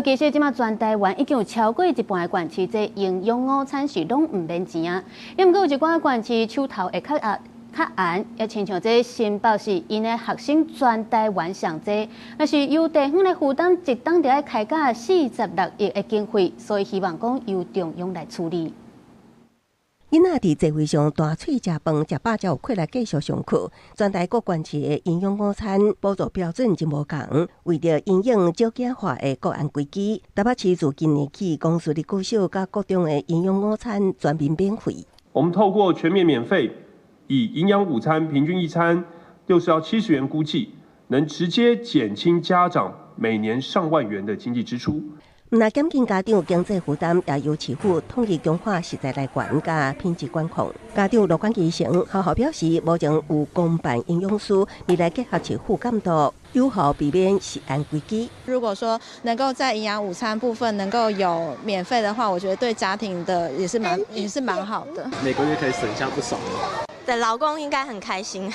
其实即马全台湾已经有超过一半的县市，这营养午餐是拢唔免钱啊。因毋过有一寡县市手头会较严，也亲像这申报是因的学生全台湾上济，但是由地方来负担一档就要开价46亿的经费，所以希望讲由中央来处理。囡仔伫座位上大喙食饭，食饱才有气来继续上课。全台各县市的营养午餐补助标准真无同，为着营养少简化的国安规矩，台北市自今年起，公司的股小甲各种的营养午餐全面免费。我们透过全面免费，以营养午餐平均一餐60到70元估计，能直接减轻家长每年上万元的经济支出。毋但减轻家长经济负担，也由市府统一强化实在来源甲品质管控。家长乐观其成，校校表示，目前有公办营养师，未来结合市府监督，有效避免食安规矩。如果说能够在营养午餐部分能够有免费的话，我觉得对家庭的也是蛮好的。每个月可以省下不少。对，老公应该很开心。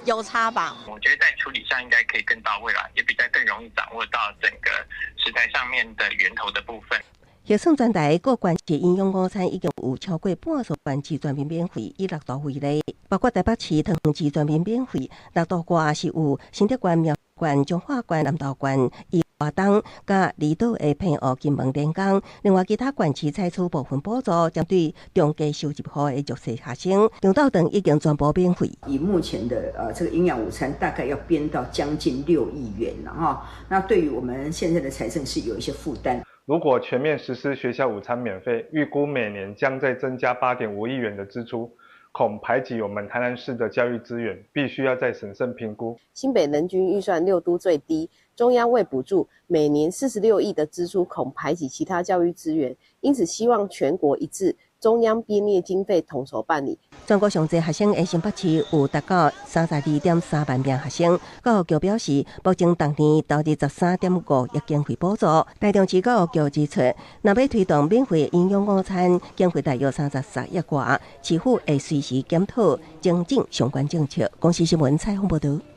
有差吧？我觉得在处理上应该可以更到位啦，也比较更容易掌握到整个食材上面的源头的部分。核算全台各县市营养午餐已经有超过半数县市全面免费，以6道为例，包括台北市、桃园市全面免费，6道外是有新竹县、苗县、彰化县、南投县、华东甲离岛的平湖、金门、连江，另外其他县市采取部分补助，针对中低收入户的弱势学生，两道等已经全部免费。以目前的这个营养午餐，大概要编到将近6亿元了哈。那对于我们现在的财政是有一些负担。如果全面实施学校午餐免费，预估每年将再增加8.5亿元的支出，恐排挤我们台南市的教育资源，必须要再审慎评估。新北人均预算6都最低，中央未补助，每年46亿的支出，恐排挤其他教育资源，因此希望全国一致，中央编列经费统筹办理。全国上济学生的新北市有达到32.3万名学生。教育局表示，目前当年投入13.5亿经费补助。台中市教育局指出，若要推动免费营养午餐，经费大约33亿外，市府会随时检讨精进相关政策。公司新闻采访报道。